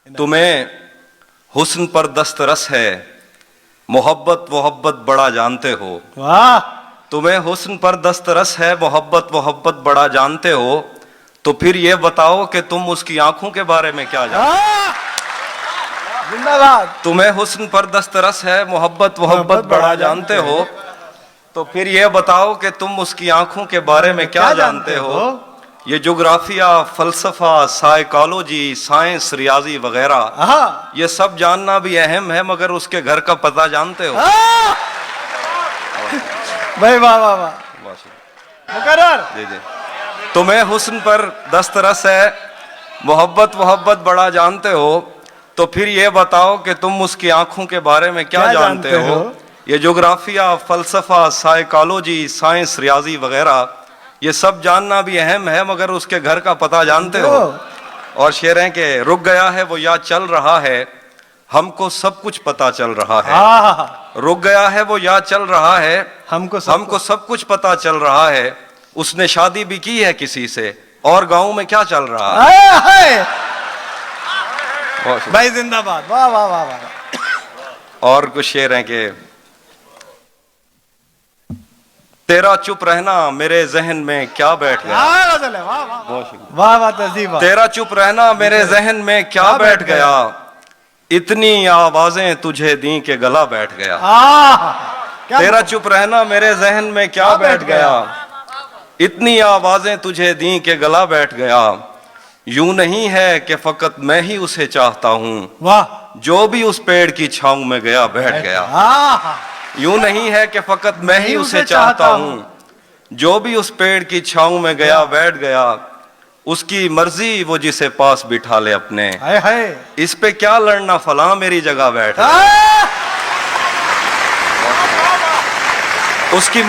तुम्हें हुस्न पर दस्तरस है, मोहब्बत मोहब्बत बड़ा जानते हो। वाह, तुम्हें हुस्न पर दस्तरस है, मोहब्बत मोहब्बत बड़ा जानते हो, तो फिर ये बताओ कि तुम उसकी आंखों के बारे में क्या जानते हो। जिंदाबाद। तुम्हें हुस्न पर दस्तरस है, मोहब्बत मोहब्बत बड़ा जानते हो, तो फिर ये बताओ कि तुम उसकी आंखों के बारे में क्या जानते हो। ये जोग्राफिया, फलसफा, साइकोलॉजी, साइंस, रियाजी वगैरह, ये सब जानना भी अहम है, मगर उसके घर का पता जानते हो। भाई वाह वाह वाह, मुकर्रर। जी जी। तुम्हें हुस्न पर दस्तरस है, मोहब्बत मोहब्बत बड़ा जानते हो, तो फिर ये बताओ कि तुम उसकी आंखों के बारे में क्या जानते हो। ये जोग्राफिया, फलसफा, साइकोलॉजी, साइंस, रियाजी वगैरह, ये सब जानना भी अहम है, मगर उसके घर का पता जानते हो। और शेर है कि रुक गया है वो या चल रहा है, हमको सब कुछ पता चल रहा है। रुक गया है वो या चल रहा है, हमको सब कुछ पता चल रहा है। उसने शादी भी की है किसी से, और गांव में क्या चल रहा है। भाई जिंदाबाद, वाह वाह वाह वाह। और कुछ शेर हैं कि तेरा चुप रहना मेरे जहन में क्या बैठ गया। वाह वाह तहजीब। तेरा चुप रहना मेरे जहन में क्या बैठ गया, इतनी आवाजें तुझे दी के गला बैठ गया। तेरा चुप रहना मेरे जहन में क्या बैठ गया, इतनी आवाजें तुझे दी के गला बैठ गया। यूं नहीं है कि फकत मैं ही उसे चाहता हूँ, वाह, जो भी उस पेड़ की छांव में गया बैठ गया। यूं नहीं है कि फकत मैं ही उसे चाहता हूँ, जो भी उस पेड़ की छांव में गया बैठ गया। उसकी मर्जी वो जिसे पास बिठा ले अपने, इस पे क्या लड़ना फला मेरी जगह बैठ। उसकी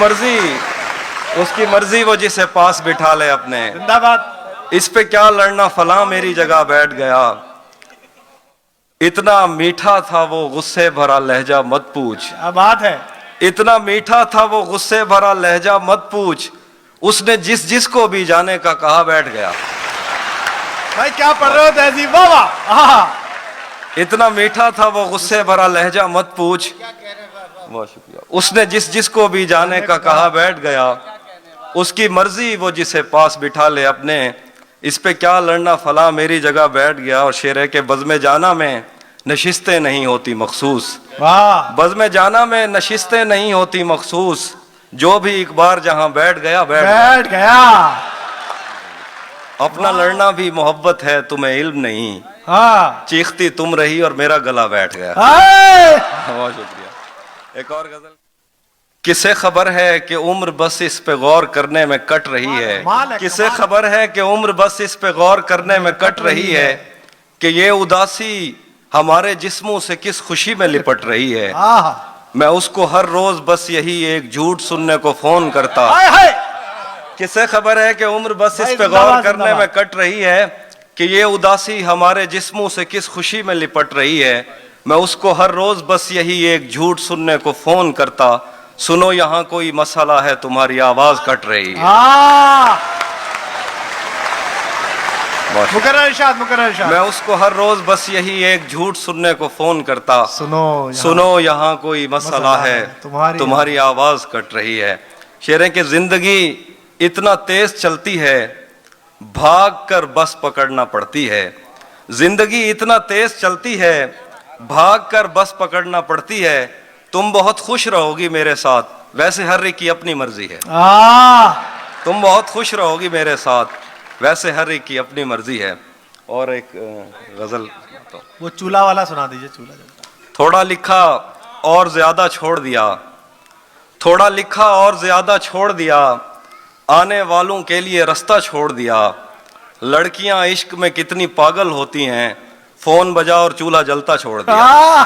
मर्जी वो जिसे पास बिठा ले अपने, जिंदाबाद। इस पे क्या लड़ना फला मेरी जगह बैठ गया। इतना मीठा था वो गुस्से भरा लहजा मत पूछ। क्या बात है। इतना मीठा था वो गुस्से भरा लहजा मत पूछ, उसने जिस जिसको भी जाने का कहा बैठ गया। भाई क्या पढ़ रहे हो तहजीब, वाह वाह। इतना मीठा था वो गुस्से भरा लहजा मत पूछ, बहुत शुक्रिया। उसने जिस जिसको भी जाने का कहा बैठ गया। उसकी मर्जी वो जिसे पास बिठा ले अपने, इस पे क्या लड़ना फला मेरी जगह बैठ गया। और शेर है कि बज़्म जाना में नशिस्तें नहीं होती मखसूस। बज़्म जाना में नशिस्तें नहीं होती मखसूस, जो भी एक बार जहां बैठ गया बैठ गया। अपना लड़ना भी मोहब्बत है, तुम्हें इल्म नहीं। चीखती तुम रही और मेरा गला बैठ गया। बहुत शुक्रिया। एक और गजल। किसे खबर है कि उम्र बस इस पे गौर करने में कट रही है। किसे खबर है कि उम्र बस इस पे गौर करने में कट रही है, कि ये उदासी हमारे जिस्मों से किस खुशी में लिपट रही है। मैं उसको हर रोज बस यही एक झूठ सुनने को फोन करता। किसे खबर है कि उम्र बस इस पे गौर करने में कट रही है, कि ये उदासी हमारे जिस्मों से किस खुशी में लिपट रही है। मैं उसको हर रोज बस यही एक झूठ सुनने को फोन करता। सुनो यहाँ कोई मसला है, तुम्हारी आवाज कट रही है। मुकर्रर इरशाद, मुकर्रर इरशाद। मैं उसको हर रोज बस यही एक झूठ सुनने को फोन करता। सुनो यहाँ कोई मसला है, तुम्हारी आवाज कट रही है। शेर की जिंदगी इतना तेज चलती है, भाग कर बस पकड़ना पड़ती है। जिंदगी इतना तेज चलती है, भाग कर बस पकड़ना पड़ती है। तुम बहुत खुश रहोगी मेरे साथ, वैसे हर एक की अपनी मर्जी है। तुम बहुत खुश रहोगी मेरे साथ, वैसे हर एक की अपनी मर्जी है। और एक गजल तो वो चूल्हा वाला सुना दीजिए। चूल्हा थोड़ा लिखा और ज्यादा छोड़ दिया, थोड़ा लिखा और ज्यादा छोड़ दिया, आने वालों के लिए रास्ता छोड़ दिया। लड़कियां इश्क में कितनी पागल होती हैं, फोन बजा और चूल्हा जलता छोड़ दिया।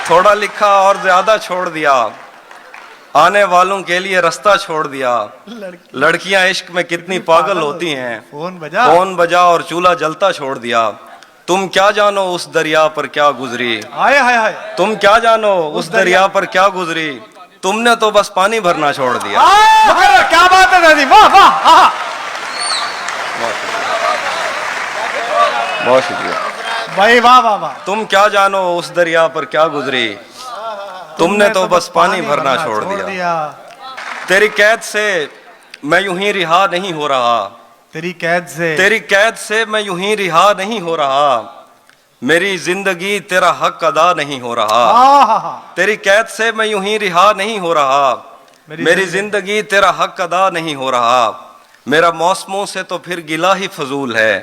थोड़ा लिखा और ज्यादा छोड़ दिया, आने वालों के लिए रास्ता छोड़ दिया। लड़कियां इश्क में कितनी पागल होती हैं, फोन बजा और चूल्हा जलता छोड़ दिया। तुम क्या जानो उस दरिया पर क्या गुजरी, तुम क्या जानो उस दरिया पर क्या गुजरी, तुमने तो बस पानी भरना छोड़ दिया। क्या बात है दादी, वाह वाह। बहुत शुक्रिया भाई, वाह वाह वाह। तुम क्या जानो उस दरिया पर क्या गुजरी, तुमने तो बस पानी भरना छोड़ दिया। तेरी कैद से मैं यूं ही रिहा नहीं हो रहा, तेरी कैद से मैं यूं ही रिहा नहीं हो रहा, मेरी जिंदगी तेरा हक अदा नहीं हो रहा। तेरी कैद से मैं यूं ही रिहा नहीं हो रहा, मेरी जिंदगी तेरा हक अदा नहीं हो रहा, मेरा मौसमों से तो फिर गिला ही फजूल है,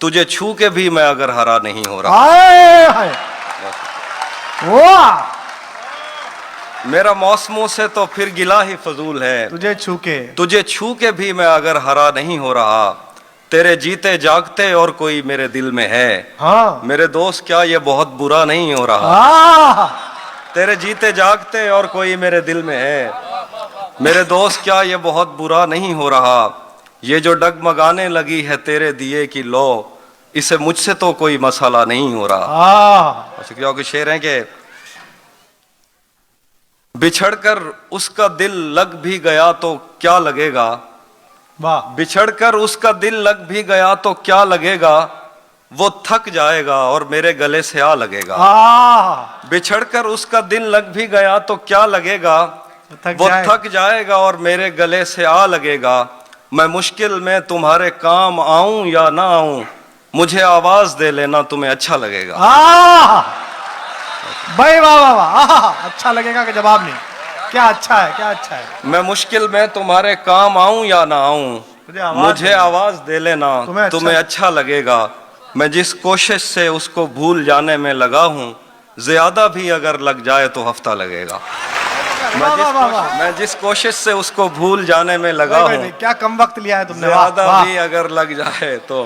तुझे छू के भी मैं अगर हरा नहीं हो रहा। वाह, मेरा मौसमों से तो फिर गिला ही फजूल है, तुझे छू के भी मैं अगर हरा नहीं हो रहा, तेरे जीते जागते और कोई मेरे दिल में है। हाँ। मेरे दोस्त क्या ये बहुत बुरा नहीं हो रहा, तेरे जीते जागते और कोई मेरे दिल में है, मेरे दोस्त क्या ये बहुत बुरा नहीं हो रहा, ये जो डगमगाने लगी है तेरे दिए की लो, इसे मुझसे तो कोई मसला नहीं हो रहा। शुक्रिया के शेर हैं कि बिछड़कर उसका दिल लग भी गया तो क्या लगेगा, बिछड़कर उसका दिल लग भी गया तो क्या लगेगा, वो थक जाएगा और मेरे गले से आ लगेगा। बिछड़कर उसका दिल लग भी गया तो क्या लगेगा, वो थक जाएगा और मेरे गले से आ लगेगा, मैं मुश्किल में तुम्हारे काम आऊं या ना आऊं, मुझे आवाज दे लेना तुम्हें अच्छा लगेगा। भाई वाह वाह वाह, अच्छा लगेगा कि जवाब नहीं, क्या अच्छा है, क्या अच्छा है। मैं मुश्किल में तुम्हारे काम आऊं या ना आऊं, मुझे आवाज दे लेना तुम्हें अच्छा लगेगा, मैं जिस कोशिश से उसको भूल जाने में लगा हूं, ज्यादा भी अगर लग जाए तो हफ्ता लगेगा। मैं जिस कोशिश से उसको भूल जाने में लगा हूं, क्या कम वक्त लिया है तुमने, ज्यादा भी अगर लग जाए तो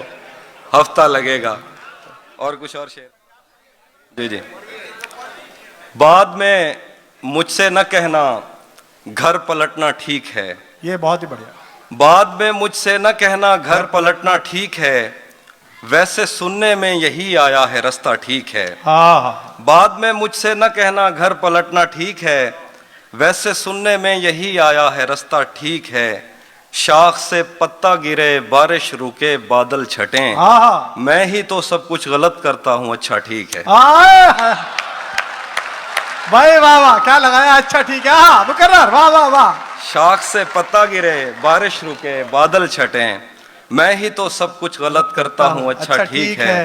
हफ्ता लगेगा। और कुछ और शेर। जी जी। बाद में मुझसे न कहना घर पलटना ठीक है, ये बहुत ही बढ़िया। बाद में मुझसे न कहना घर पलटना ठीक है, वैसे सुनने में यही आया है रास्ता ठीक है। बाद में मुझसे न कहना घर पलटना ठीक है, वैसे सुनने में यही आया है रास्ता ठीक है, शाख से पत्ता गिरे बारिश रुके बादल छटें, मैं ही तो सब कुछ गलत करता हूँ अच्छा ठीक है। भाई वाह वाह, क्या लगाया, अच्छा ठीक है। मुकर्रर, वाह वाह वाह। शाख से पत्ता गिरे बारिश रुके बादल छटें, मैं ही तो सब कुछ गलत करता हूँ अच्छा ठीक है,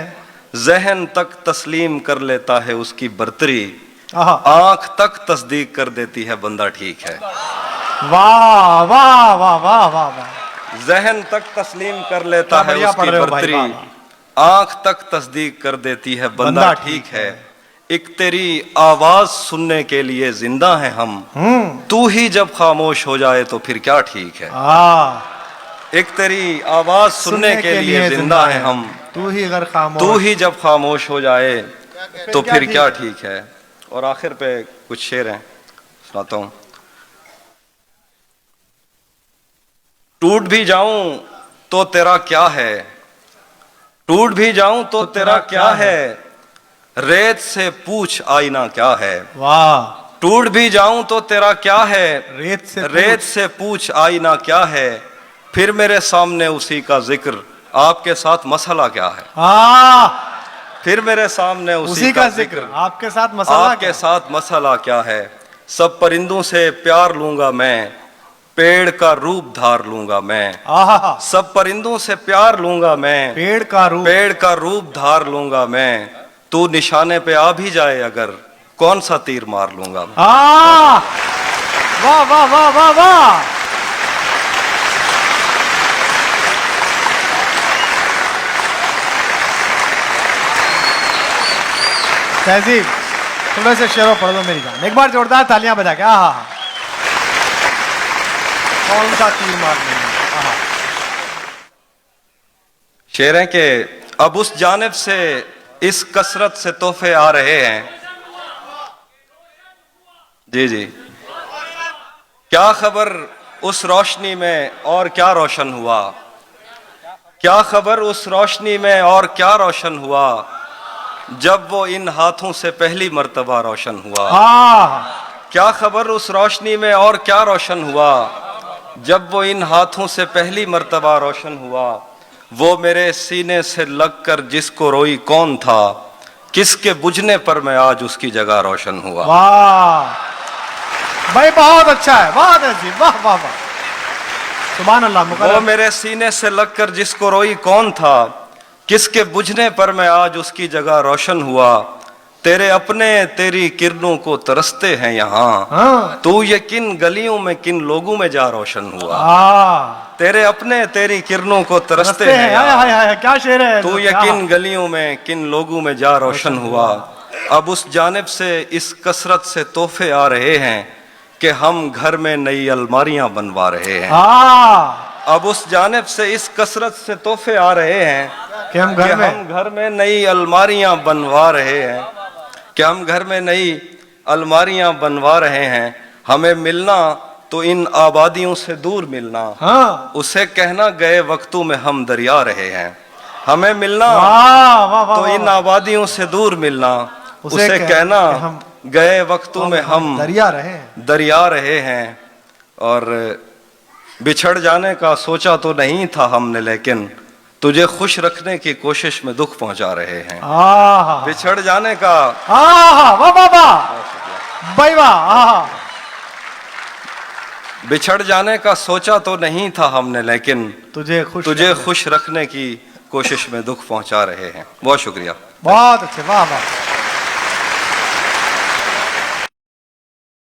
जहन तक तस्लीम कर लेता है उसकी बर्तरी, आंख तक तस्दीक कर देती है बंदा ठीक है। वाह वाह वाह वाह वाह। जहन तक तस्लीम कर लेता है उसकी बर्तरी, आंख तक तस्दीक कर देती है बंदा ठीक है, एक तेरी आवाज सुनने के लिए जिंदा है हम, तू ही जब खामोश हो जाए तो फिर क्या ठीक है। एक तेरी आवाज सुनने के लिए जिंदा है हम, तू ही जब खामोश हो जाए तो फिर क्या ठीक है। और आखिर पे कुछ शेर हैं, सुनाता हूं। टूट भी जाऊं तो तेरा क्या है, टूट भी जाऊं तो तेरा क्या है, रेत से पूछ आईना क्या है। वाह। टूट भी जाऊं तो तेरा क्या है, रेत से पूछ आईना क्या है, फिर मेरे सामने उसी का जिक्र, आपके साथ मसला क्या है। फिर मेरे सामने उसी का जिक्र, आपके साथ मसला क्या है। सब परिंदों से प्यार लूंगा मैं, पेड़ का रूप धार लूंगा मैं। सब परिंदों से प्यार लूंगा मैं, पेड़ का रूप धार लूंगा मैं, तू निशाने पे आ भी जाए अगर, कौन सा तीर मार लूंगा। वाह वाह वाह वाह वाह। तहजीब, थोड़े से शेरों पढ़ दो मेरी जान, एक बार जोरदार तालियां बजा के। कौन सा तीर मार लूंगा। शेर है कि अब उस जानिब से इस कसरत से तोहफे आ रहे हैं। जी जी। क्या खबर उस रोशनी में और क्या रोशन हुआ, क्या खबर उस रोशनी में और क्या रोशन हुआ, जब वो इन हाथों से पहली मर्तबा रोशन हुआ। क्या खबर उस रोशनी में और क्या रोशन हुआ, जब वो इन हाथों से पहली मर्तबा रोशन हुआ, वो मेरे सीने से लगकर जिसको रोई कौन था, किसके बुझने पर मैं आज उसकी जगह रोशन हुआ। वाह भाई, बहुत अच्छा है, बहुत अच्छी, वाह वाह वाह, सुभान अल्लाह। वो मेरे सीने से लगकर जिसको रोई कौन था, किसके बुझने पर मैं आज उसकी जगह रोशन हुआ। तेरे अपने तेरी किरणों को तरसते हैं यहाँ, हाँ। तू ये किन गलियों में किन लोगों में जा रोशन हुआ। तेरे अपने तेरी किरणों को तरसते हैं यहाँ, हाय हाय, क्या शेर है। तू ये किन गलियों में किन लोगों में जा रोशन हुआ। अब उस जानिब से इस कसरत से तोहफे आ रहे हैं कि हम घर में नई अलमारियां बनवा रहे हैं। अब उस जानिब से इस कसरत से तोहफे आ रहे हैं कि हम घर में नई अलमारियां बनवा रहे हैं, कि हम घर में नई अलमारियां बनवा रहे हैं। हमें मिलना तो इन आबादियों से दूर मिलना, हाँ। उसे कहना गए वक्तों में हम दरिया रहे हैं। हमें मिलना तो इन आबादियों से दूर मिलना, उसे कहना गए वक्तों में हम दरिया रहे हैं। और बिछड़ जाने का सोचा तो नहीं था हमने, लेकिन तुझे खुश रखने की कोशिश में दुख पहुंचा रहे हैं। बिछड़ जाने का बिछड़ जाने का सोचा तो नहीं था हमने, लेकिन तुझे खुश रखने की कोशिश में दुख पहुंचा रहे हैं। बहुत शुक्रिया। बहुत अच्छे, वाह वाह।